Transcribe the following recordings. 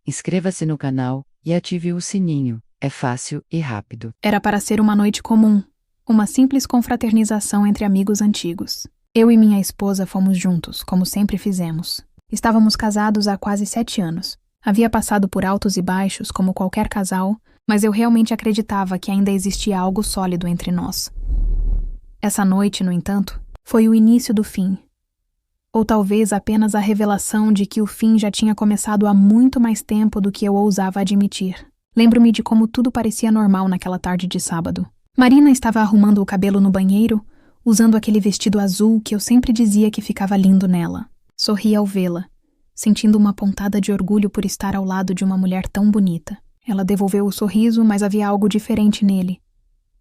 inscreva-se no canal e ative o sininho. É fácil e rápido. Era para ser uma noite comum, uma simples confraternização entre amigos antigos. Eu e minha esposa fomos juntos, como sempre fizemos. Estávamos casados há quase 7 anos. Havia passado por altos e baixos, como qualquer casal, mas eu realmente acreditava que ainda existia algo sólido entre nós. Essa noite, no entanto, foi o início do fim. Ou talvez apenas a revelação de que o fim já tinha começado há muito mais tempo do que eu ousava admitir. Lembro-me de como tudo parecia normal naquela tarde de sábado. Marina estava arrumando o cabelo no banheiro, usando aquele vestido azul que eu sempre dizia que ficava lindo nela. Sorri ao vê-la, sentindo uma pontada de orgulho por estar ao lado de uma mulher tão bonita. Ela devolveu o sorriso, mas havia algo diferente nele.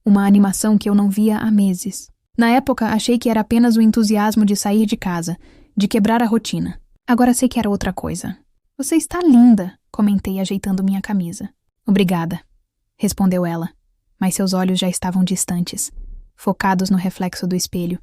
Uma animação que eu não via há meses. Na época, achei que era apenas o entusiasmo de sair de casa, de quebrar a rotina. Agora sei que era outra coisa. Você está linda, comentei ajeitando minha camisa. Obrigada, respondeu ela, mas seus olhos já estavam distantes, focados no reflexo do espelho,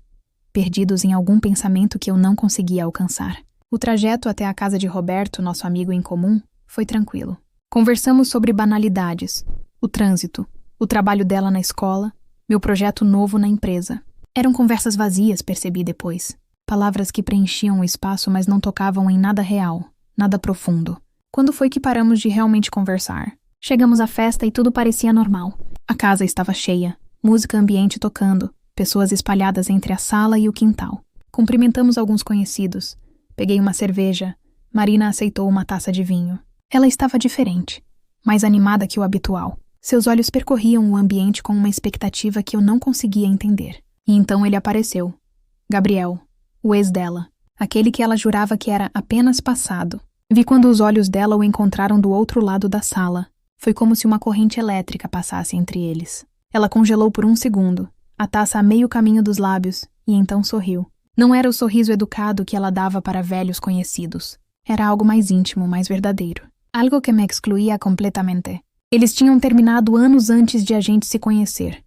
perdidos em algum pensamento que eu não conseguia alcançar. O trajeto até a casa de Roberto, nosso amigo em comum, foi tranquilo. Conversamos sobre banalidades, o trânsito, o trabalho dela na escola, meu projeto novo na empresa. Eram conversas vazias, percebi depois. Palavras que preenchiam o espaço, mas não tocavam em nada real, nada profundo. Quando foi que paramos de realmente conversar? Chegamos à festa e tudo parecia normal. A casa estava cheia, música ambiente tocando, pessoas espalhadas entre a sala e o quintal. Cumprimentamos alguns conhecidos. Peguei uma cerveja. Marina aceitou uma taça de vinho. Ela estava diferente, mais animada que o habitual. Seus olhos percorriam o ambiente com uma expectativa que eu não conseguia entender. E então ele apareceu. Gabriel, o ex dela. Aquele que ela jurava que era apenas passado. Vi quando os olhos dela o encontraram do outro lado da sala. Foi como se uma corrente elétrica passasse entre eles. Ela congelou por um segundo, a taça a meio caminho dos lábios, e então sorriu. Não era o sorriso educado que ela dava para velhos conhecidos. Era algo mais íntimo, mais verdadeiro. Algo que me excluía completamente. Eles tinham terminado anos antes de a gente se conhecer.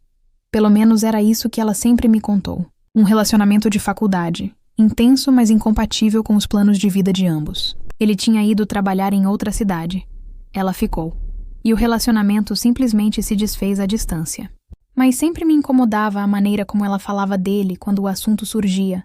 Pelo menos era isso que ela sempre me contou. Um relacionamento de faculdade, intenso, mas incompatível com os planos de vida de ambos. Ele tinha ido trabalhar em outra cidade. Ela ficou. E o relacionamento simplesmente se desfez à distância. Mas sempre me incomodava a maneira como ela falava dele quando o assunto surgia,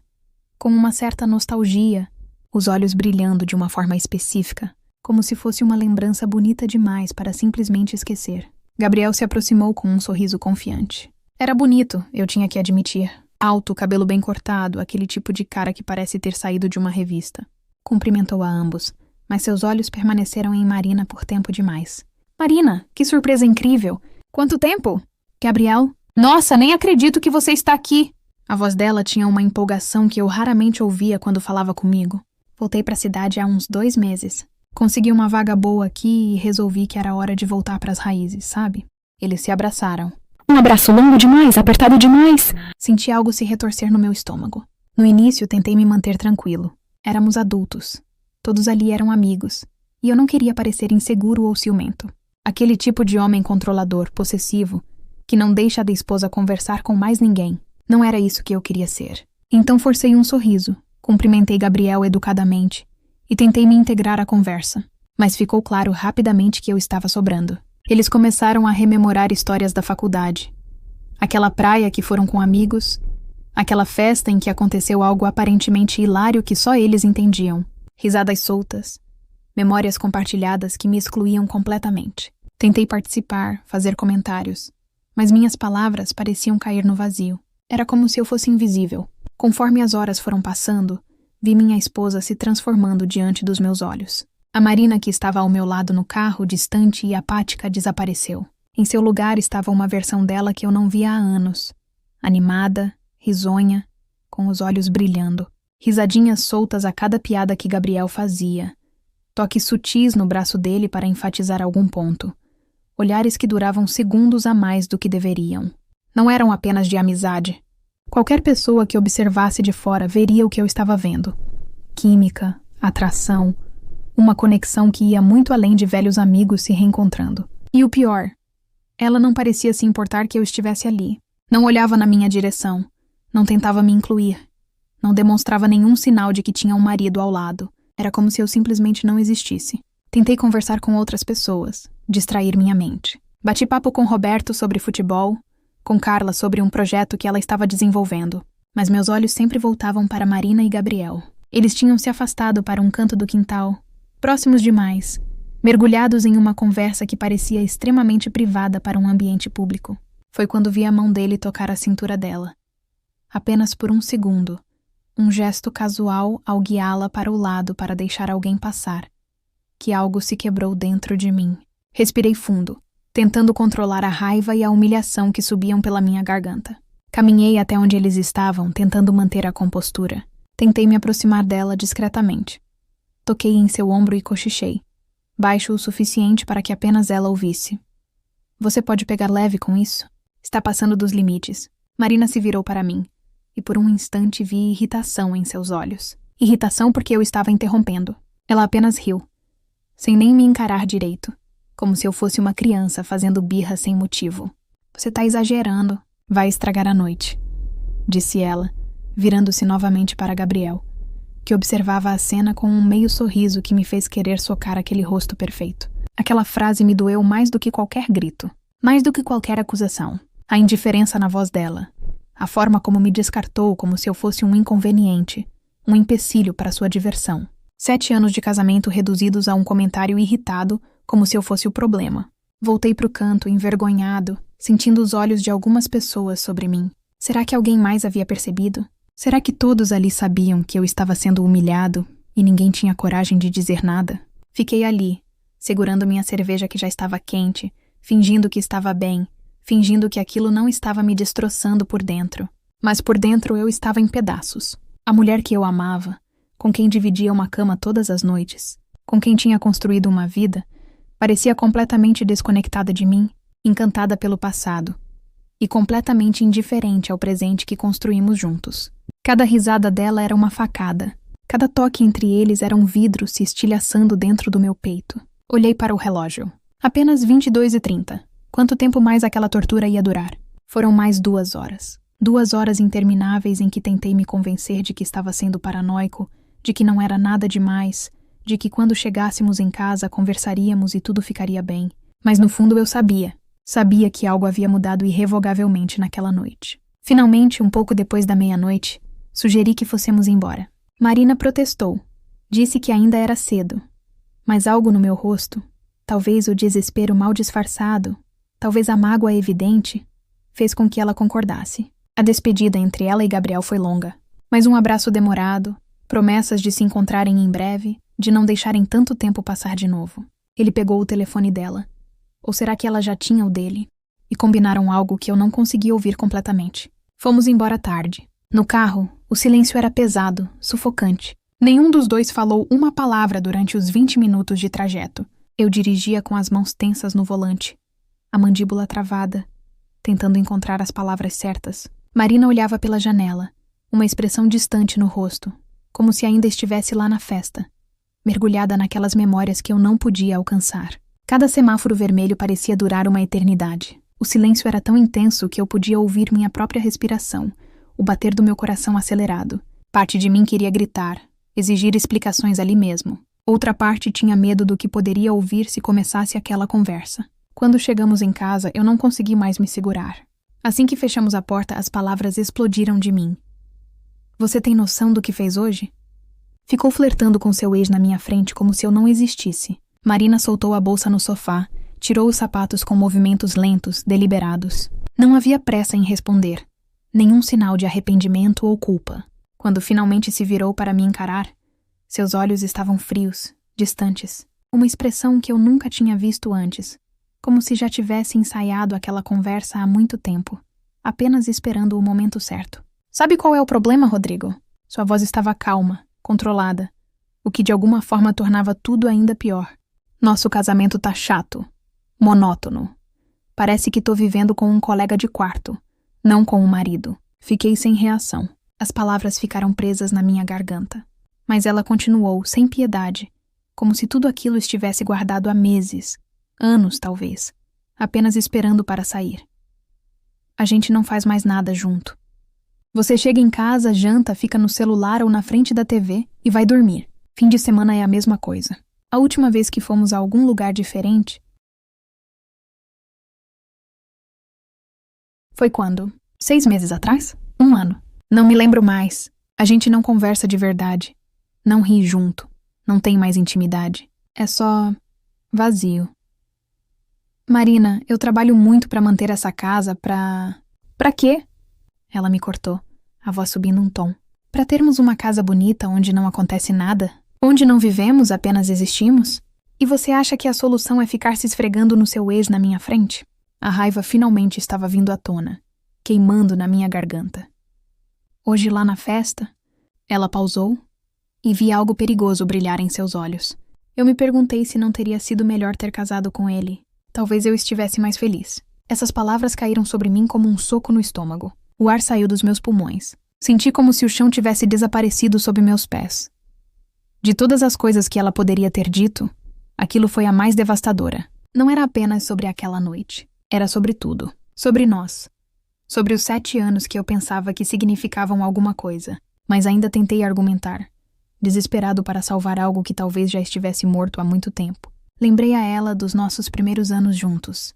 com uma certa nostalgia, os olhos brilhando de uma forma específica, como se fosse uma lembrança bonita demais para simplesmente esquecer. Gabriel se aproximou com um sorriso confiante. Era bonito, eu tinha que admitir. Alto, cabelo bem cortado, aquele tipo de cara que parece ter saído de uma revista. Cumprimentou a ambos, mas seus olhos permaneceram em Marina por tempo demais. Marina, que surpresa incrível! Quanto tempo? Gabriel? Nossa, nem acredito que você está aqui! A voz dela tinha uma empolgação que eu raramente ouvia quando falava comigo. Voltei para a cidade há uns 2 meses. Consegui uma vaga boa aqui e resolvi que era hora de voltar para as raízes, sabe? Eles se abraçaram. Um abraço longo demais, apertado demais! Senti algo se retorcer no meu estômago. No início, tentei me manter tranquilo. Éramos adultos. Todos ali eram amigos. E eu não queria parecer inseguro ou ciumento. Aquele tipo de homem controlador, possessivo, que não deixa da esposa conversar com mais ninguém. Não era isso que eu queria ser. Então forcei um sorriso, cumprimentei Gabriel educadamente e tentei me integrar à conversa. Mas ficou claro rapidamente que eu estava sobrando. Eles começaram a rememorar histórias da faculdade. Aquela praia que foram com amigos, aquela festa em que aconteceu algo aparentemente hilário que só eles entendiam. Risadas soltas, memórias compartilhadas que me excluíam completamente. Tentei participar, fazer comentários, mas minhas palavras pareciam cair no vazio. Era como se eu fosse invisível. Conforme as horas foram passando, vi minha esposa se transformando diante dos meus olhos. A Marina, que estava ao meu lado no carro, distante e apática, desapareceu. Em seu lugar estava uma versão dela que eu não via há anos. Animada, risonha, com os olhos brilhando. Risadinhas soltas a cada piada que Gabriel fazia. Toques sutis no braço dele para enfatizar algum ponto. Olhares que duravam segundos a mais do que deveriam. Não eram apenas de amizade. Qualquer pessoa que observasse de fora veria o que eu estava vendo. Química, atração, uma conexão que ia muito além de velhos amigos se reencontrando. E o pior, ela não parecia se importar que eu estivesse ali. Não olhava na minha direção, não tentava me incluir, não demonstrava nenhum sinal de que tinha um marido ao lado. Era como se eu simplesmente não existisse. Tentei conversar com outras pessoas, distrair minha mente. Bati papo com Roberto sobre futebol, com Carla sobre um projeto que ela estava desenvolvendo, mas meus olhos sempre voltavam para Marina e Gabriel. Eles tinham se afastado para um canto do quintal, próximos demais, mergulhados em uma conversa que parecia extremamente privada para um ambiente público. Foi quando vi a mão dele tocar a cintura dela. Apenas por um segundo, um gesto casual ao guiá-la para o lado para deixar alguém passar, que algo se quebrou dentro de mim. Respirei fundo, tentando controlar a raiva e a humilhação que subiam pela minha garganta. Caminhei até onde eles estavam, tentando manter a compostura. Tentei me aproximar dela discretamente. Toquei em seu ombro e cochichei, baixo o suficiente para que apenas ela ouvisse. Você pode pegar leve com isso? Está passando dos limites. Marina se virou para mim, e por um instante vi irritação em seus olhos. Irritação porque eu estava interrompendo. Ela apenas riu, sem nem me encarar direito, como se eu fosse uma criança fazendo birra sem motivo. Você está exagerando. Vai estragar a noite, disse ela, virando-se novamente para Gabriel, que observava a cena com um meio sorriso que me fez querer socar aquele rosto perfeito. Aquela frase me doeu mais do que qualquer grito, mais do que qualquer acusação. A indiferença na voz dela, a forma como me descartou como se eu fosse um inconveniente, um empecilho para sua diversão. 7 anos de casamento reduzidos a um comentário irritado, como se eu fosse o problema. Voltei para o canto, envergonhado, sentindo os olhos de algumas pessoas sobre mim. Será que alguém mais havia percebido? Será que todos ali sabiam que eu estava sendo humilhado e ninguém tinha coragem de dizer nada? Fiquei ali, segurando minha cerveja que já estava quente, fingindo que estava bem, fingindo que aquilo não estava me destroçando por dentro. Mas por dentro eu estava em pedaços. A mulher que eu amava, com quem dividia uma cama todas as noites, com quem tinha construído uma vida, parecia completamente desconectada de mim, encantada pelo passado, e completamente indiferente ao presente que construímos juntos. Cada risada dela era uma facada. Cada toque entre eles era um vidro se estilhaçando dentro do meu peito. Olhei para o relógio. Apenas 22h30. Quanto tempo mais aquela tortura ia durar? Foram mais 2 horas. 2 horas intermináveis em que tentei me convencer de que estava sendo paranoico, de que não era nada demais, de que quando chegássemos em casa conversaríamos e tudo ficaria bem. Mas no fundo eu sabia que algo havia mudado irrevogavelmente naquela noite. Finalmente, um pouco depois da meia-noite, sugeri que fossemos embora. Marina protestou. Disse que ainda era cedo. Mas algo no meu rosto, talvez o desespero mal disfarçado, talvez a mágoa evidente, fez com que ela concordasse. A despedida entre ela e Gabriel foi longa. Mas um abraço demorado, promessas de se encontrarem em breve, de não deixarem tanto tempo passar de novo. Ele pegou o telefone dela. Ou será que ela já tinha o dele? E combinaram algo que eu não consegui ouvir completamente. Fomos embora tarde. No carro, o silêncio era pesado, sufocante. Nenhum dos dois falou uma palavra durante os 20 minutos de trajeto. Eu dirigia com as mãos tensas no volante, a mandíbula travada, tentando encontrar as palavras certas. Marina olhava pela janela, uma expressão distante no rosto, como se ainda estivesse lá na festa, mergulhada naquelas memórias que eu não podia alcançar. Cada semáforo vermelho parecia durar uma eternidade. O silêncio era tão intenso que eu podia ouvir minha própria respiração, o bater do meu coração acelerado. Parte de mim queria gritar, exigir explicações ali mesmo. Outra parte tinha medo do que poderia ouvir se começasse aquela conversa. Quando chegamos em casa, eu não consegui mais me segurar. Assim que fechamos a porta, as palavras explodiram de mim. Você tem noção do que fez hoje? Ficou flertando com seu ex na minha frente como se eu não existisse. Marina soltou a bolsa no sofá, tirou os sapatos com movimentos lentos, deliberados. Não havia pressa em responder. Nenhum sinal de arrependimento ou culpa. Quando finalmente se virou para me encarar, seus olhos estavam frios, distantes. Uma expressão que eu nunca tinha visto antes, como se já tivesse ensaiado aquela conversa há muito tempo, apenas esperando o momento certo. Sabe qual é o problema, Rodrigo? Sua voz estava calma, controlada, o que de alguma forma tornava tudo ainda pior. Nosso casamento tá chato, monótono. Parece que tô vivendo com um colega de quarto, não com um marido. Fiquei sem reação. As palavras ficaram presas na minha garganta. Mas ela continuou, sem piedade, como se tudo aquilo estivesse guardado há meses, anos talvez, apenas esperando para sair. A gente não faz mais nada junto. Você chega em casa, janta, fica no celular ou na frente da TV e vai dormir. Fim de semana é a mesma coisa. A última vez que fomos a algum lugar diferente foi quando? 6 meses atrás? 1 ano. Não me lembro mais. A gente não conversa de verdade. Não ri junto. Não tem mais intimidade. É só vazio. Marina, eu trabalho muito pra manter essa casa, Pra quê? Ela me cortou, a voz subindo um tom. Pra termos uma casa bonita onde não acontece nada? Onde não vivemos, apenas existimos? E você acha que a solução é ficar se esfregando no seu ex na minha frente? A raiva finalmente estava vindo à tona, queimando na minha garganta. Hoje lá na festa, ela pausou e vi algo perigoso brilhar em seus olhos. Eu me perguntei se não teria sido melhor ter casado com ele. Talvez eu estivesse mais feliz. Essas palavras caíram sobre mim como um soco no estômago. O ar saiu dos meus pulmões. Senti como se o chão tivesse desaparecido sob meus pés. De todas as coisas que ela poderia ter dito, aquilo foi a mais devastadora. Não era apenas sobre aquela noite. Era sobre tudo. Sobre nós. Sobre os 7 anos que eu pensava que significavam alguma coisa. Mas ainda tentei argumentar. Desesperado para salvar algo que talvez já estivesse morto há muito tempo. Lembrei a ela dos nossos primeiros anos juntos,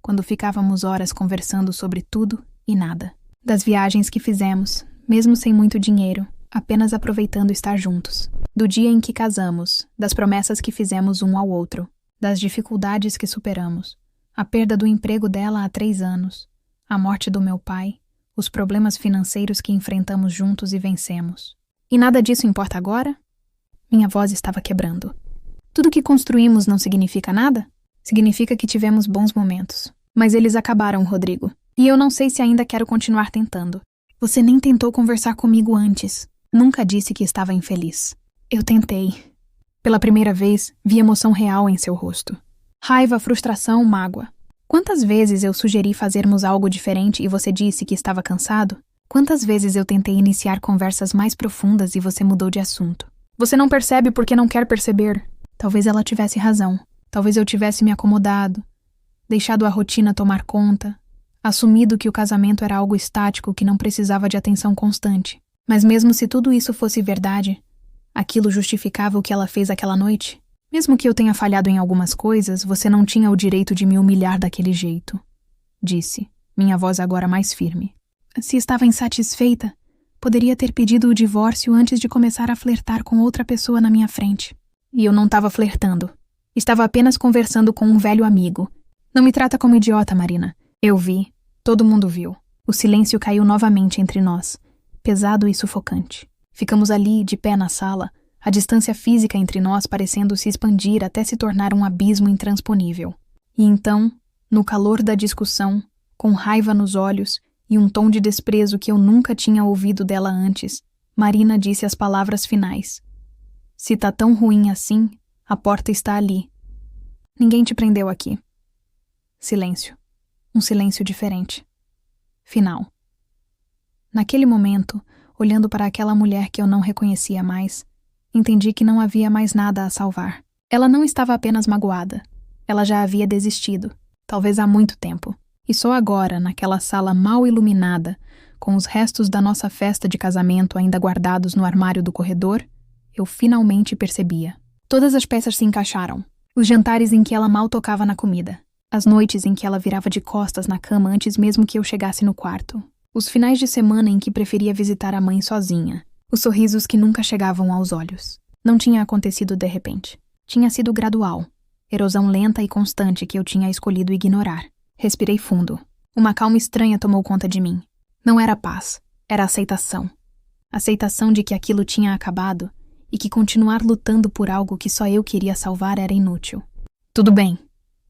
quando ficávamos horas conversando sobre tudo e nada. Das viagens que fizemos, mesmo sem muito dinheiro, apenas aproveitando estar juntos. Do dia em que casamos, das promessas que fizemos um ao outro, das dificuldades que superamos, a perda do emprego dela há 3 anos, a morte do meu pai, os problemas financeiros que enfrentamos juntos e vencemos. E nada disso importa agora? Minha voz estava quebrando. Tudo que construímos não significa nada? Significa que tivemos bons momentos. Mas eles acabaram, Rodrigo. E eu não sei se ainda quero continuar tentando. Você nem tentou conversar comigo antes. Nunca disse que estava infeliz. Eu tentei. Pela primeira vez, vi emoção real em seu rosto. Raiva, frustração, mágoa. Quantas vezes eu sugeri fazermos algo diferente e você disse que estava cansado? Quantas vezes eu tentei iniciar conversas mais profundas e você mudou de assunto? Você não percebe porque não quer perceber. Talvez ela tivesse razão. Talvez eu tivesse me acomodado, deixado a rotina tomar conta, assumido que o casamento era algo estático que não precisava de atenção constante. Mas mesmo se tudo isso fosse verdade, aquilo justificava o que ela fez aquela noite? Mesmo que eu tenha falhado em algumas coisas, você não tinha o direito de me humilhar daquele jeito, disse, minha voz agora mais firme. Se estava insatisfeita, poderia ter pedido o divórcio antes de começar a flertar com outra pessoa na minha frente. E eu não estava flertando. Estava apenas conversando com um velho amigo. Não me trata como idiota, Marina. Eu vi. Todo mundo viu. O silêncio caiu novamente entre nós, pesado e sufocante. Ficamos ali, de pé na sala, a distância física entre nós parecendo se expandir até se tornar um abismo intransponível. E então, no calor da discussão, com raiva nos olhos e um tom de desprezo que eu nunca tinha ouvido dela antes, Marina disse as palavras finais. Se tá tão ruim assim, a porta está ali. Ninguém te prendeu aqui. Silêncio. Um silêncio diferente. Final. Naquele momento, olhando para aquela mulher que eu não reconhecia mais, entendi que não havia mais nada a salvar. Ela não estava apenas magoada. Ela já havia desistido, talvez há muito tempo. E só agora, naquela sala mal iluminada, com os restos da nossa festa de casamento ainda guardados no armário do corredor, eu finalmente percebia. Todas as peças se encaixaram. Os jantares em que ela mal tocava na comida. As noites em que ela virava de costas na cama antes mesmo que eu chegasse no quarto. Os finais de semana em que preferia visitar a mãe sozinha. Os sorrisos que nunca chegavam aos olhos. Não tinha acontecido de repente. Tinha sido gradual. Erosão lenta e constante que eu tinha escolhido ignorar. Respirei fundo. Uma calma estranha tomou conta de mim. Não era paz. Era aceitação. Aceitação de que aquilo tinha acabado e que continuar lutando por algo que só eu queria salvar era inútil. Tudo bem,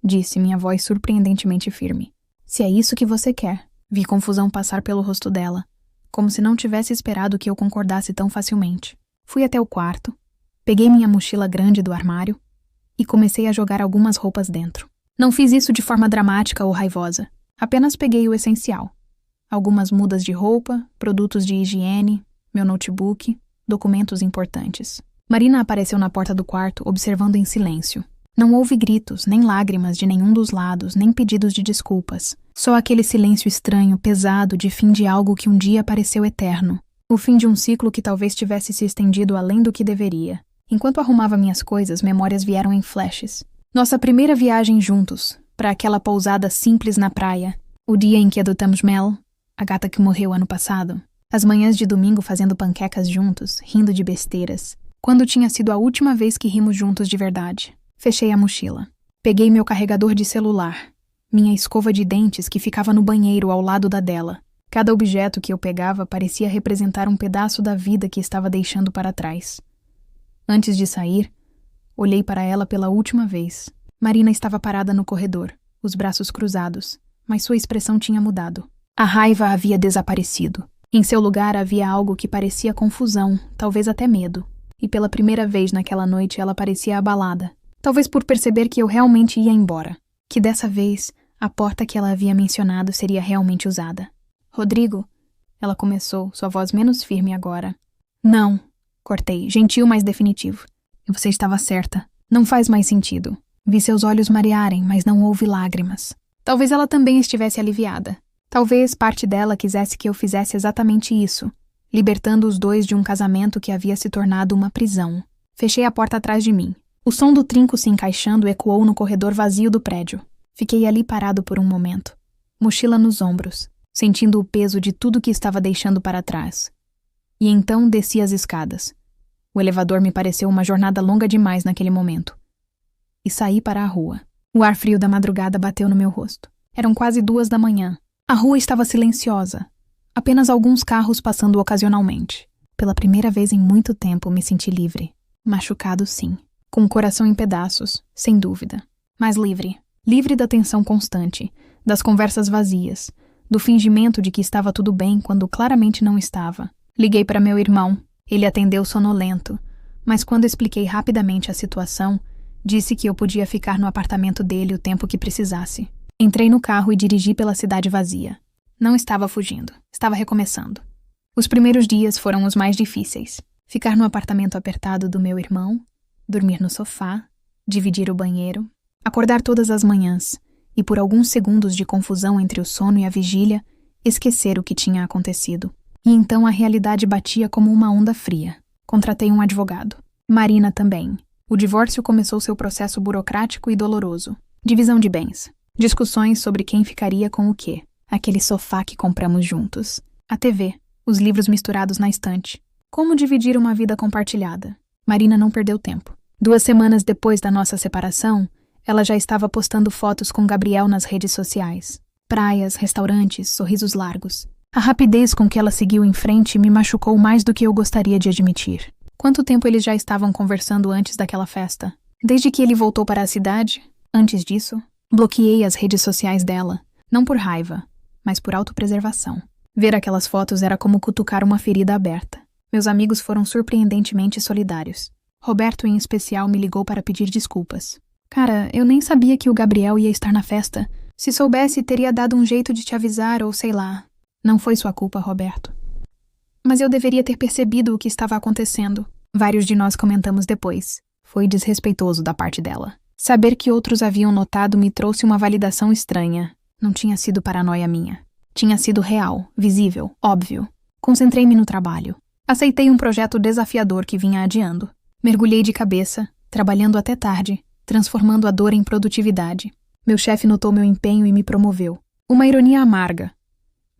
disse minha voz surpreendentemente firme. Se é isso que você quer. Vi confusão passar pelo rosto dela, como se não tivesse esperado que eu concordasse tão facilmente. Fui até o quarto, peguei minha mochila grande do armário e comecei a jogar algumas roupas dentro. Não fiz isso de forma dramática ou raivosa. Apenas peguei o essencial. Algumas mudas de roupa, produtos de higiene, meu notebook, documentos importantes. Marina apareceu na porta do quarto, observando em silêncio. Não houve gritos, nem lágrimas de nenhum dos lados, nem pedidos de desculpas. Só aquele silêncio estranho, pesado, de fim de algo que um dia pareceu eterno. O fim de um ciclo que talvez tivesse se estendido além do que deveria. Enquanto arrumava minhas coisas, memórias vieram em flashes. Nossa primeira viagem juntos, para aquela pousada simples na praia. O dia em que adotamos Mel, a gata que morreu ano passado. As manhãs de domingo fazendo panquecas juntos, rindo de besteiras. Quando tinha sido a última vez que rimos juntos de verdade? Fechei a mochila. Peguei meu carregador de celular. Minha escova de dentes que ficava no banheiro ao lado da dela. Cada objeto que eu pegava parecia representar um pedaço da vida que estava deixando para trás. Antes de sair, olhei para ela pela última vez. Marina estava parada no corredor, os braços cruzados, mas sua expressão tinha mudado. A raiva havia desaparecido. Em seu lugar havia algo que parecia confusão, talvez até medo. E pela primeira vez naquela noite ela parecia abalada. Talvez por perceber que eu realmente ia embora. Que dessa vez, a porta que ela havia mencionado seria realmente usada. Rodrigo, ela começou, sua voz menos firme agora. Não, cortei, gentil, mas definitivo. Você estava certa. Não faz mais sentido. Vi seus olhos marearem, mas não houve lágrimas. Talvez ela também estivesse aliviada. Talvez parte dela quisesse que eu fizesse exatamente isso, libertando os dois de um casamento que havia se tornado uma prisão. Fechei a porta atrás de mim. O som do trinco se encaixando ecoou no corredor vazio do prédio. Fiquei ali parado por um momento, mochila nos ombros, sentindo o peso de tudo que estava deixando para trás. E então desci as escadas. O elevador me pareceu uma jornada longa demais naquele momento. E saí para a rua. O ar frio da madrugada bateu no meu rosto. Eram quase 2 da manhã. A rua estava silenciosa. Apenas alguns carros passando ocasionalmente. Pela primeira vez em muito tempo me senti livre. Machucado, sim. Com o coração em pedaços, sem dúvida. Mas livre. Livre da tensão constante, das conversas vazias, do fingimento de que estava tudo bem quando claramente não estava. Liguei para meu irmão. Ele atendeu sonolento, mas quando expliquei rapidamente a situação, disse que eu podia ficar no apartamento dele o tempo que precisasse. Entrei no carro e dirigi pela cidade vazia. Não estava fugindo, estava recomeçando. Os primeiros dias foram os mais difíceis. Ficar no apartamento apertado do meu irmão, dormir no sofá, dividir o banheiro, acordar todas as manhãs e, por alguns segundos de confusão entre o sono e a vigília, esquecer o que tinha acontecido. E então a realidade batia como uma onda fria. Contratei um advogado. Marina também. O divórcio começou seu processo burocrático e doloroso. Divisão de bens. Discussões sobre quem ficaria com o quê. Aquele sofá que compramos juntos. A TV. Os livros misturados na estante. Como dividir uma vida compartilhada. Marina não perdeu tempo. 2 semanas depois da nossa separação, ela já estava postando fotos com Gabriel nas redes sociais. Praias, restaurantes, sorrisos largos. A rapidez com que ela seguiu em frente me machucou mais do que eu gostaria de admitir. Quanto tempo eles já estavam conversando antes daquela festa? Desde que ele voltou para a cidade? Antes disso, bloqueei as redes sociais dela, não por raiva, mas por autopreservação. Ver aquelas fotos era como cutucar uma ferida aberta. Meus amigos foram surpreendentemente solidários. Roberto, em especial, me ligou para pedir desculpas. Cara, eu nem sabia que o Gabriel ia estar na festa. Se soubesse, teria dado um jeito de te avisar ou sei lá. Não foi sua culpa, Roberto. Mas eu deveria ter percebido o que estava acontecendo. Vários de nós comentamos depois. Foi desrespeitoso da parte dela. Saber que outros haviam notado me trouxe uma validação estranha. Não tinha sido paranoia minha. Tinha sido real, visível, óbvio. Concentrei-me no trabalho. Aceitei um projeto desafiador que vinha adiando. Mergulhei de cabeça, trabalhando até tarde, transformando a dor em produtividade. Meu chefe notou meu empenho e me promoveu. Uma ironia amarga.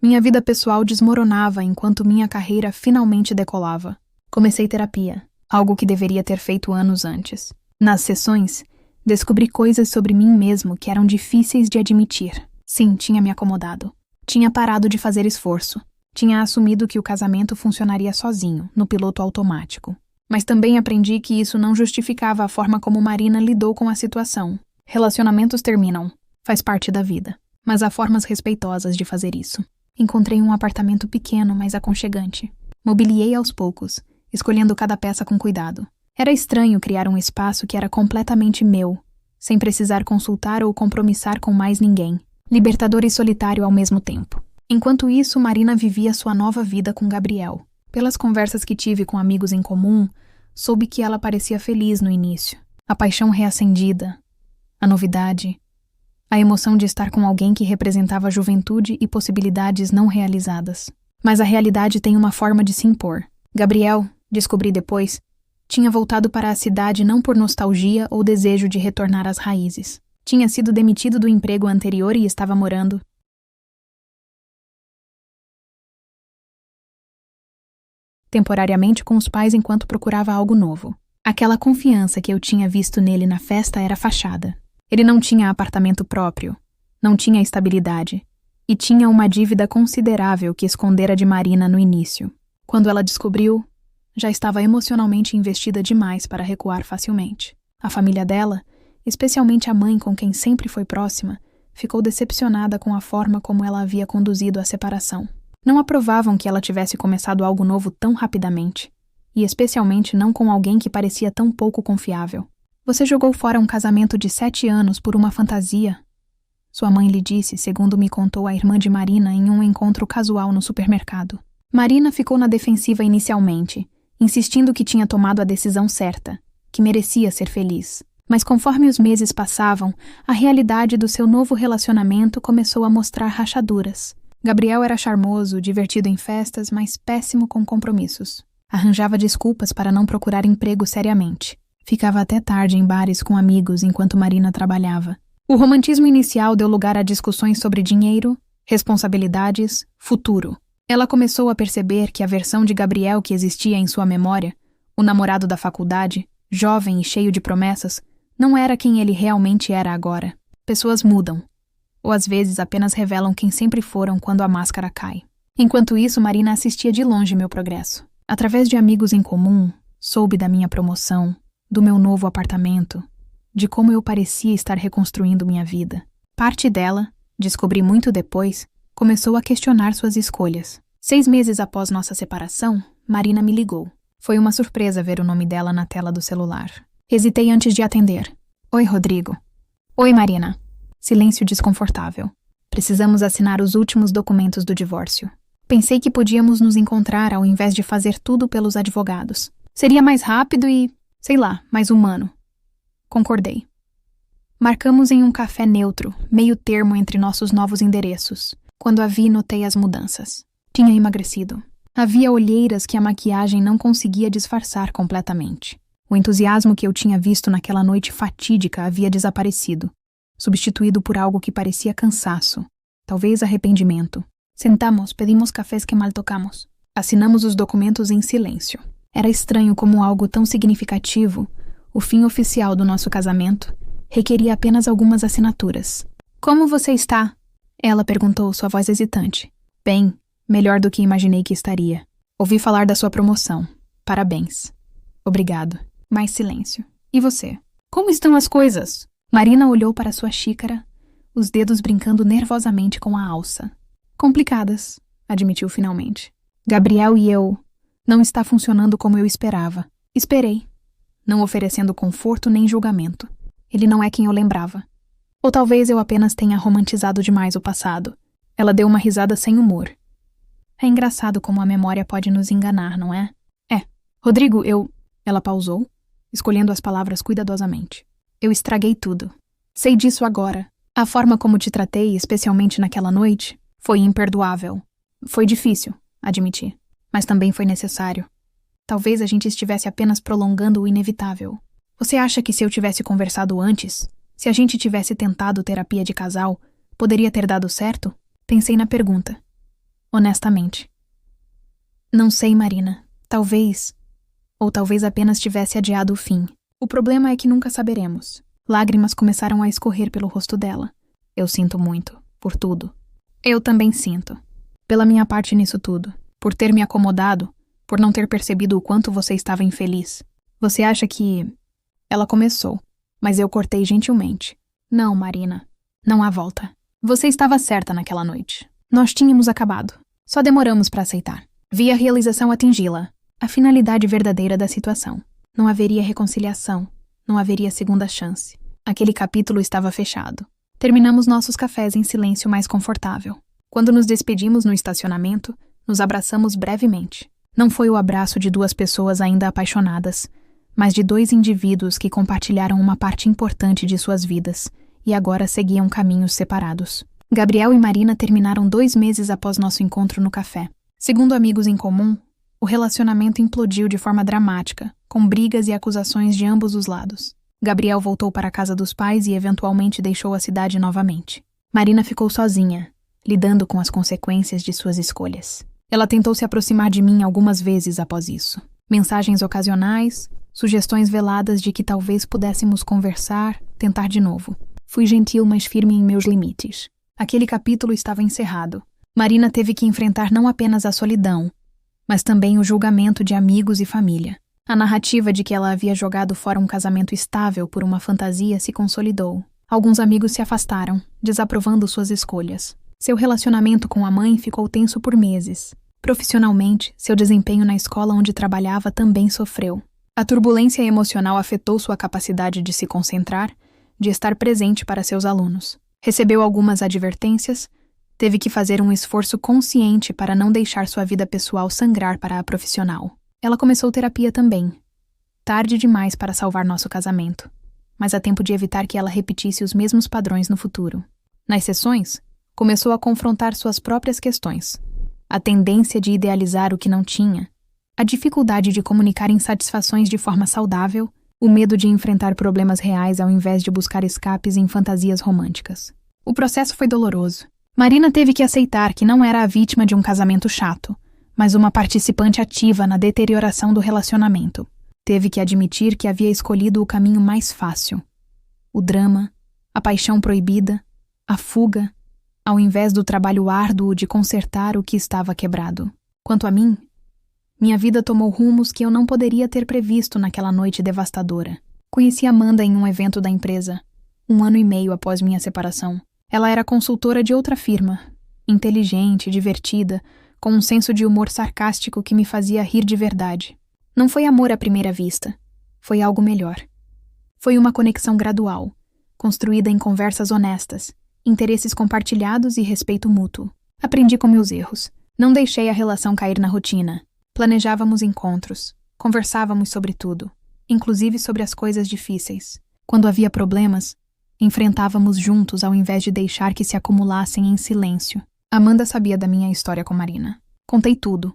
Minha vida pessoal desmoronava enquanto minha carreira finalmente decolava. Comecei terapia, algo que deveria ter feito anos antes. Nas sessões, descobri coisas sobre mim mesmo que eram difíceis de admitir. Sim, tinha me acomodado. Tinha parado de fazer esforço. Tinha assumido que o casamento funcionaria sozinho, no piloto automático. Mas também aprendi que isso não justificava a forma como Marina lidou com a situação. Relacionamentos terminam. Faz parte da vida. Mas há formas respeitosas de fazer isso. Encontrei um apartamento pequeno, mas aconchegante. Mobiliei aos poucos, escolhendo cada peça com cuidado. Era estranho criar um espaço que era completamente meu, sem precisar consultar ou compromissar com mais ninguém. Libertador e solitário ao mesmo tempo. Enquanto isso, Marina vivia sua nova vida com Gabriel. Pelas conversas que tive com amigos em comum, soube que ela parecia feliz no início. A paixão reacendida, a novidade, a emoção de estar com alguém que representava juventude e possibilidades não realizadas. Mas a realidade tem uma forma de se impor. Gabriel, descobri depois, Tinha voltado para a cidade não por nostalgia ou desejo de retornar às raízes. Tinha sido demitido do emprego anterior e estava morando temporariamente com os pais enquanto procurava algo novo. Aquela confiança que eu tinha visto nele na festa era fachada. Ele não tinha apartamento próprio, não tinha estabilidade, e tinha uma dívida considerável que escondera de Marina no início. Quando ela descobriu, já estava emocionalmente investida demais para recuar facilmente. A família dela, especialmente a mãe com quem sempre foi próxima, ficou decepcionada com a forma como ela havia conduzido a separação. Não aprovavam que ela tivesse começado algo novo tão rapidamente, e especialmente não com alguém que parecia tão pouco confiável. Você jogou fora um casamento de 7 anos por uma fantasia? Sua mãe lhe disse, segundo me contou a irmã de Marina em um encontro casual no supermercado. Marina ficou na defensiva inicialmente, insistindo que tinha tomado a decisão certa, que merecia ser feliz. Mas conforme os meses passavam, a realidade do seu novo relacionamento começou a mostrar rachaduras. Gabriel era charmoso, divertido em festas, mas péssimo com compromissos. Arranjava desculpas para não procurar emprego seriamente. Ficava até tarde em bares com amigos enquanto Marina trabalhava. O romantismo inicial deu lugar a discussões sobre dinheiro, responsabilidades, futuro. Ela começou a perceber que a versão de Gabriel que existia em sua memória, o namorado da faculdade, jovem e cheio de promessas, não era quem ele realmente era agora. Pessoas mudam, ou às vezes apenas revelam quem sempre foram quando a máscara cai. Enquanto isso, Marina assistia de longe meu progresso. Através de amigos em comum, soube da minha promoção, do meu novo apartamento, de como eu parecia estar reconstruindo minha vida. Parte dela, descobri muito depois, começou a questionar suas escolhas. 6 meses após nossa separação, Marina me ligou. Foi uma surpresa ver o nome dela na tela do celular. Hesitei antes de atender. Oi, Rodrigo. Oi, Marina. Silêncio desconfortável. Precisamos assinar os últimos documentos do divórcio. Pensei que podíamos nos encontrar ao invés de fazer tudo pelos advogados. Seria mais rápido e, sei lá, mais humano. Concordei. Marcamos em um café neutro, meio termo entre nossos novos endereços. Quando a vi, notei as mudanças. Tinha emagrecido. Havia olheiras que a maquiagem não conseguia disfarçar completamente. O entusiasmo que eu tinha visto naquela noite fatídica havia desaparecido, substituído por algo que parecia cansaço, talvez arrependimento. Sentamos, pedimos cafés que mal tocamos. Assinamos os documentos em silêncio. Era estranho como algo tão significativo, o fim oficial do nosso casamento, requeria apenas algumas assinaturas. Como você está? Ela perguntou, sua voz hesitante. Bem, melhor do que imaginei que estaria. Ouvi falar da sua promoção. Parabéns. Obrigado. Mais silêncio. E você? Como estão as coisas? Marina olhou para sua xícara, os dedos brincando nervosamente com a alça. Complicadas, admitiu finalmente. Gabriel e eu... Não está funcionando como eu esperava. Esperei, não oferecendo conforto nem julgamento. Ele não é quem eu lembrava. Ou talvez eu apenas tenha romantizado demais o passado. Ela deu uma risada sem humor. É engraçado como a memória pode nos enganar, não é? É. Rodrigo, eu... Ela pausou, escolhendo as palavras cuidadosamente. Eu estraguei tudo. Sei disso agora. A forma como te tratei, especialmente naquela noite, foi imperdoável. Foi difícil, admiti. Mas também foi necessário. Talvez a gente estivesse apenas prolongando o inevitável. Você acha que se eu tivesse conversado antes, se a gente tivesse tentado terapia de casal, poderia ter dado certo? Pensei na pergunta. Honestamente. Não sei, Marina. Talvez. Ou talvez apenas tivesse adiado o fim. O problema é que nunca saberemos. Lágrimas começaram a escorrer pelo rosto dela. Eu sinto muito. Por tudo. Eu também sinto. Pela minha parte nisso tudo. Por ter me acomodado. Por não ter percebido o quanto você estava infeliz. Você acha que... Ela começou, mas eu cortei gentilmente. Não, Marina. Não há volta. Você estava certa naquela noite. Nós tínhamos acabado. Só demoramos para aceitar. Vi a realização atingi-la. A finalidade verdadeira da situação. Não haveria reconciliação. Não haveria segunda chance. Aquele capítulo estava fechado. Terminamos nossos cafés em silêncio mais confortável. Quando nos despedimos no estacionamento, nos abraçamos brevemente. Não foi o abraço de 2 pessoas ainda apaixonadas, mas de 2 indivíduos que compartilharam uma parte importante de suas vidas e agora seguiam caminhos separados. Gabriel e Marina terminaram 2 meses após nosso encontro no café. Segundo amigos em comum, O relacionamento implodiu de forma dramática, com brigas e acusações de ambos os lados. Gabriel voltou para a casa dos pais e eventualmente deixou a cidade novamente. Marina ficou sozinha, lidando com as consequências de suas escolhas. Ela tentou se aproximar de mim algumas vezes após isso. Mensagens ocasionais, sugestões veladas de que talvez pudéssemos conversar, tentar de novo. Fui gentil, mas firme em meus limites. Aquele capítulo estava encerrado. Marina teve que enfrentar não apenas a solidão, mas também o julgamento de amigos e família. A narrativa de que ela havia jogado fora um casamento estável por uma fantasia se consolidou. Alguns amigos se afastaram, desaprovando suas escolhas. Seu relacionamento com a mãe ficou tenso por meses. Profissionalmente, seu desempenho na escola onde trabalhava também sofreu. A turbulência emocional afetou sua capacidade de se concentrar, de estar presente para seus alunos. Recebeu algumas advertências, teve que fazer um esforço consciente para não deixar sua vida pessoal sangrar para a profissional. Ela começou terapia também. Tarde demais para salvar nosso casamento, mas a tempo de evitar que ela repetisse os mesmos padrões no futuro. Nas sessões, começou a confrontar suas próprias questões. A tendência de idealizar o que não tinha, a dificuldade de comunicar insatisfações de forma saudável, o medo de enfrentar problemas reais ao invés de buscar escapes em fantasias românticas. O processo foi doloroso. Marina teve que aceitar que não era a vítima de um casamento chato, mas uma participante ativa na deterioração do relacionamento. Teve que admitir que havia escolhido o caminho mais fácil. O drama, a paixão proibida, a fuga, ao invés do trabalho árduo de consertar o que estava quebrado. Quanto a mim, minha vida tomou rumos que eu não poderia ter previsto naquela noite devastadora. Conheci Amanda em um evento da empresa, 1 ano e meio após minha separação. Ela era consultora de outra firma, inteligente, divertida, com um senso de humor sarcástico que me fazia rir de verdade. Não foi amor à primeira vista, foi algo melhor. Foi uma conexão gradual, construída em conversas honestas, interesses compartilhados e respeito mútuo. Aprendi com meus erros. Não deixei a relação cair na rotina. Planejávamos encontros, conversávamos sobre tudo, inclusive sobre as coisas difíceis. Quando havia problemas, enfrentávamos juntos ao invés de deixar que se acumulassem em silêncio. Amanda sabia da minha história com Marina. Contei tudo,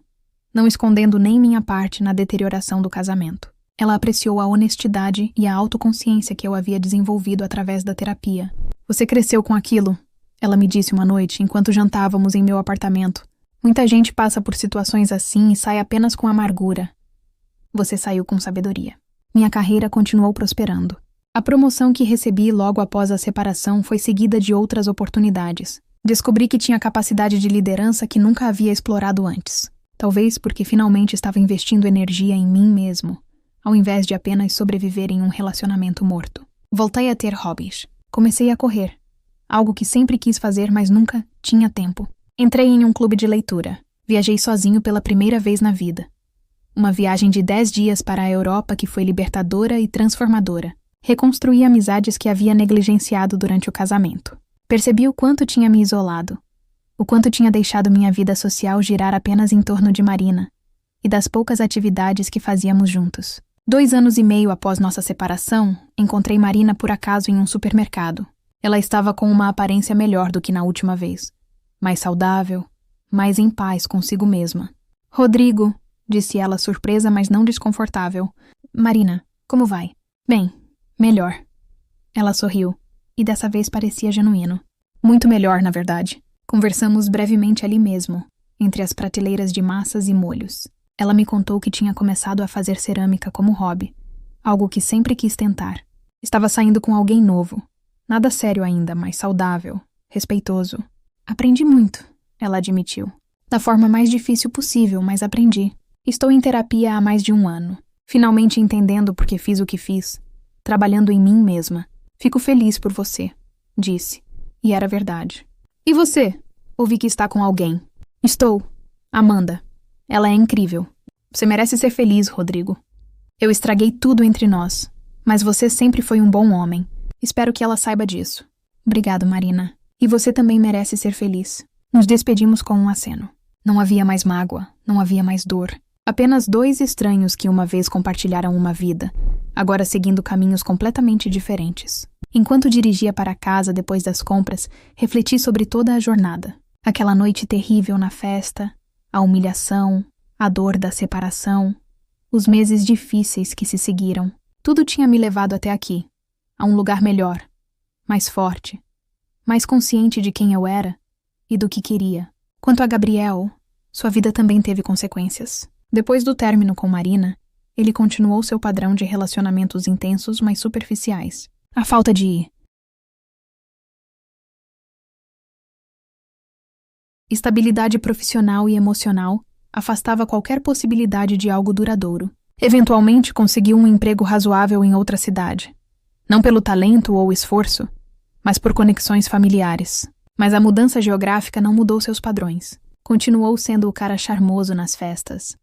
não escondendo nem minha parte na deterioração do casamento. Ela apreciou a honestidade e a autoconsciência que eu havia desenvolvido através da terapia. Você cresceu com aquilo, ela me disse uma noite enquanto jantávamos em meu apartamento. Muita gente passa por situações assim e sai apenas com amargura. Você saiu com sabedoria. Minha carreira continuou prosperando. A promoção que recebi logo após a separação foi seguida de outras oportunidades. Descobri que tinha capacidade de liderança que nunca havia explorado antes. Talvez porque finalmente estava investindo energia em mim mesmo, ao invés de apenas sobreviver em um relacionamento morto. Voltei a ter hobbies. Comecei a correr, algo que sempre quis fazer, mas nunca tinha tempo. Entrei em um clube de leitura. Viajei sozinho pela primeira vez na vida. Uma viagem de 10 dias para a Europa que foi libertadora e transformadora. Reconstruí amizades que havia negligenciado durante o casamento. Percebi o quanto tinha me isolado, o quanto tinha deixado minha vida social girar apenas em torno de Marina e das poucas atividades que fazíamos juntos. 2 anos e meio após nossa separação, encontrei Marina por acaso em um supermercado. Ela estava com uma aparência melhor do que na última vez. Mais saudável, mais em paz consigo mesma. Rodrigo, disse ela surpresa, mas não desconfortável. Marina, como vai? Bem, melhor. Ela sorriu, e dessa vez parecia genuíno. Muito melhor, na verdade. Conversamos brevemente ali mesmo, entre as prateleiras de massas e molhos. Ela me contou que tinha começado a fazer cerâmica como hobby, algo que sempre quis tentar. Estava saindo com alguém novo. Nada sério ainda, mas saudável, respeitoso. Aprendi muito, ela admitiu. Da forma mais difícil possível, mas aprendi. Estou em terapia há mais de 1 ano. Finalmente entendendo por que fiz o que fiz. Trabalhando em mim mesma. Fico feliz por você, disse. E era verdade. E você? Ouvi que está com alguém. Estou. Amanda. Ela é incrível. Você merece ser feliz, Rodrigo. Eu estraguei tudo entre nós, mas você sempre foi um bom homem. Espero que ela saiba disso. Obrigado, Marina. E você também merece ser feliz. Nos despedimos com um aceno. Não havia mais mágoa, não havia mais dor. Apenas 2 estranhos que uma vez compartilharam uma vida, agora seguindo caminhos completamente diferentes. Enquanto dirigia para casa depois das compras, refleti sobre toda a jornada. Aquela noite terrível na festa, a humilhação, A dor da separação, os meses difíceis que se seguiram, tudo tinha me levado até aqui, a um lugar melhor, mais forte, mais consciente de quem eu era e do que queria. Quanto a Gabriel, sua vida também teve consequências. Depois do término com Marina, ele continuou seu padrão de relacionamentos intensos, mas superficiais. A falta de estabilidade profissional e emocional afastava qualquer possibilidade de algo duradouro. Eventualmente conseguiu um emprego razoável em outra cidade. Não pelo talento ou esforço, mas por conexões familiares. Mas a mudança geográfica não mudou seus padrões. Continuou sendo o cara charmoso nas festas,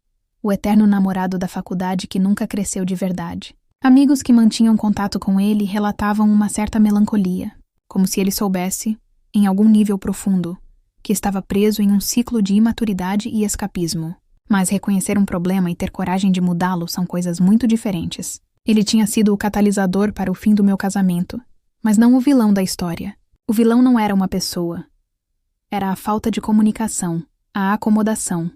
o eterno namorado da faculdade que nunca cresceu de verdade. Amigos que mantinham contato com ele relatavam uma certa melancolia, como se ele soubesse, em algum nível profundo, que estava preso em um ciclo de imaturidade e escapismo. Mas reconhecer um problema e ter coragem de mudá-lo são coisas muito diferentes. Ele tinha sido o catalisador para o fim do meu casamento, mas não o vilão da história. O vilão não era uma pessoa. Era a falta de comunicação, a acomodação,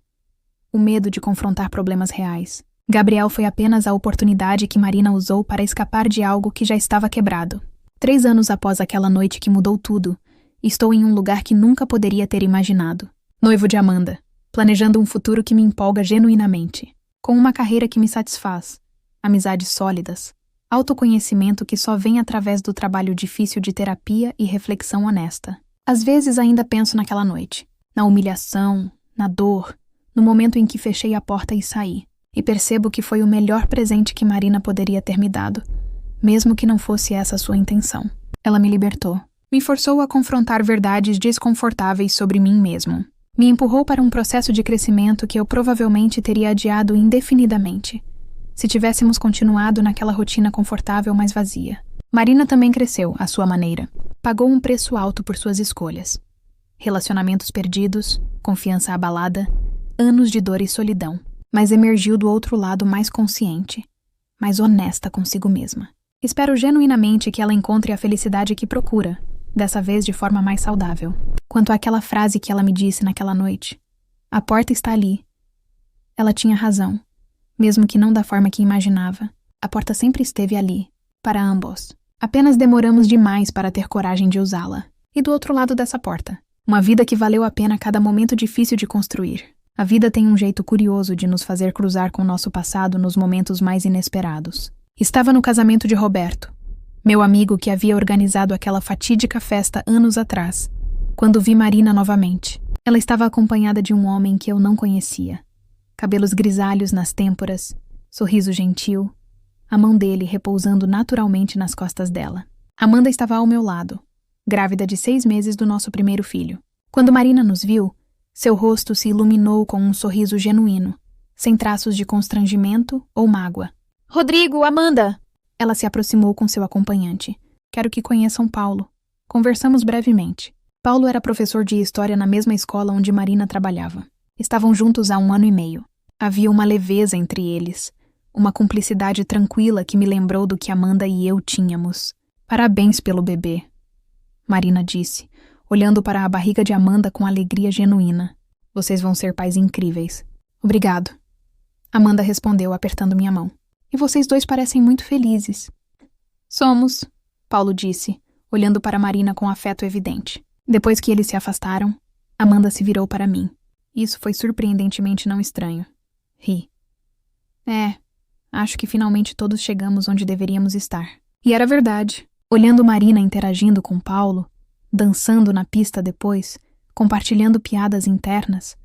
o medo de confrontar problemas reais. Gabriel foi apenas a oportunidade que Marina usou para escapar de algo que já estava quebrado. 3 anos após aquela noite que mudou tudo, estou em um lugar que nunca poderia ter imaginado. Noivo de Amanda, planejando um futuro que me empolga genuinamente, com uma carreira que me satisfaz, amizades sólidas, autoconhecimento que só vem através do trabalho difícil de terapia e reflexão honesta. Às vezes ainda penso naquela noite, na humilhação, na dor, no momento em que fechei a porta e saí, e percebo que foi o melhor presente que Marina poderia ter me dado, mesmo que não fosse essa sua intenção. Ela me libertou. Me forçou a confrontar verdades desconfortáveis sobre mim mesmo. Me empurrou para um processo de crescimento que eu provavelmente teria adiado indefinidamente, se tivéssemos continuado naquela rotina confortável, mas vazia. Marina também cresceu, à sua maneira. Pagou um preço alto por suas escolhas. Relacionamentos perdidos, confiança abalada, anos de dor e solidão. Mas emergiu do outro lado mais consciente, mais honesta consigo mesma. Espero genuinamente que ela encontre a felicidade que procura, dessa vez de forma mais saudável. Quanto àquela frase que ela me disse naquela noite, a porta está ali. Ela tinha razão, mesmo que não da forma que imaginava. A porta sempre esteve ali, para ambos. Apenas demoramos demais para ter coragem de usá-la. E do outro lado dessa porta, uma vida que valeu a pena cada momento difícil de construir. A vida tem um jeito curioso de nos fazer cruzar com nosso passado nos momentos mais inesperados. Estava no casamento de Roberto, meu amigo que havia organizado aquela fatídica festa anos atrás, quando vi Marina novamente. Ela estava acompanhada de um homem que eu não conhecia. Cabelos grisalhos nas têmporas, sorriso gentil, a mão dele repousando naturalmente nas costas dela. Amanda estava ao meu lado, grávida de 6 meses do nosso primeiro filho. Quando Marina nos viu, seu rosto se iluminou com um sorriso genuíno, sem traços de constrangimento ou mágoa. "Rodrigo, Amanda!" Ela se aproximou com seu acompanhante. "Quero que conheçam Paulo." Conversamos brevemente. Paulo era professor de história na mesma escola onde Marina trabalhava. Estavam juntos há 1 ano e meio. Havia uma leveza entre eles, uma cumplicidade tranquila que me lembrou do que Amanda e eu tínhamos. "Parabéns pelo bebê," Marina disse, olhando para a barriga de Amanda com alegria genuína. "Vocês vão ser pais incríveis." "Obrigado," Amanda respondeu, apertando minha mão. "E vocês 2 parecem muito felizes." "Somos," Paulo disse, olhando para Marina com afeto evidente. Depois que eles se afastaram, Amanda se virou para mim. Isso foi surpreendentemente não estranho. Ri. Acho que finalmente todos chegamos onde deveríamos estar." E era verdade. Olhando Marina interagindo com Paulo, dançando na pista depois, compartilhando piadas internas,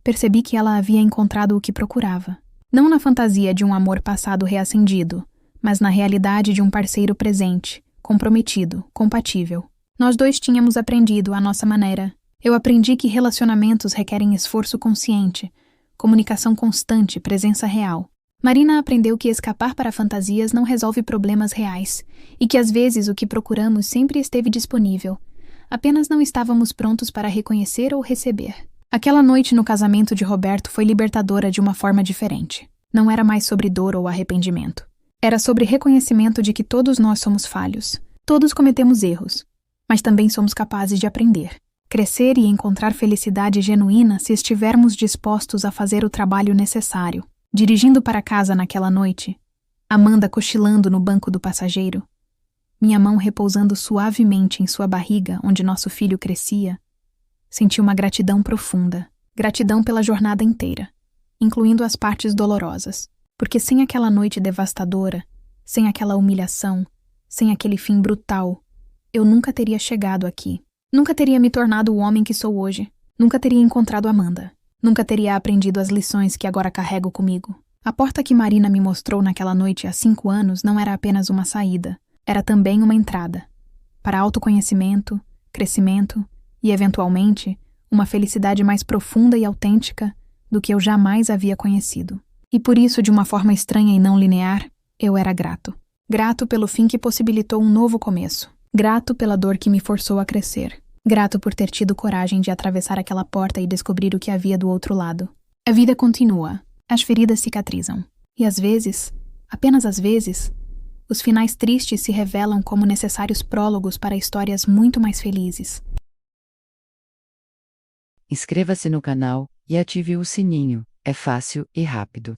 percebi que ela havia encontrado o que procurava. Não na fantasia de um amor passado reacendido, mas na realidade de um parceiro presente, comprometido, compatível. Nós 2 tínhamos aprendido à nossa maneira. Eu aprendi que relacionamentos requerem esforço consciente, comunicação constante, presença real. Marina aprendeu que escapar para fantasias não resolve problemas reais, e que às vezes o que procuramos sempre esteve disponível. Apenas não estávamos prontos para reconhecer ou receber. Aquela noite no casamento de Roberto foi libertadora de uma forma diferente. Não era mais sobre dor ou arrependimento. Era sobre reconhecimento de que todos nós somos falhos. Todos cometemos erros, mas também somos capazes de aprender. Crescer e encontrar felicidade genuína se estivermos dispostos a fazer o trabalho necessário. Dirigindo para casa naquela noite, Amanda cochilando no banco do passageiro, minha mão repousando suavemente em sua barriga onde nosso filho crescia, senti uma gratidão profunda, gratidão pela jornada inteira, incluindo as partes dolorosas, porque sem aquela noite devastadora, sem aquela humilhação, sem aquele fim brutal, eu nunca teria chegado aqui. Nunca teria me tornado o homem que sou hoje. Nunca teria encontrado Amanda. Nunca teria aprendido as lições que agora carrego comigo. A porta que Marina me mostrou naquela noite há 5 anos não era apenas uma saída, era também uma entrada. Para autoconhecimento, crescimento e, eventualmente, uma felicidade mais profunda e autêntica do que eu jamais havia conhecido. E por isso, de uma forma estranha e não linear, eu era grato. Grato pelo fim que possibilitou um novo começo. Grato pela dor que me forçou a crescer. Grato por ter tido coragem de atravessar aquela porta e descobrir o que havia do outro lado. A vida continua. As feridas cicatrizam. E às vezes, apenas às vezes, os finais tristes se revelam como necessários prólogos para histórias muito mais felizes. Inscreva-se no canal e ative o sininho. É fácil e rápido.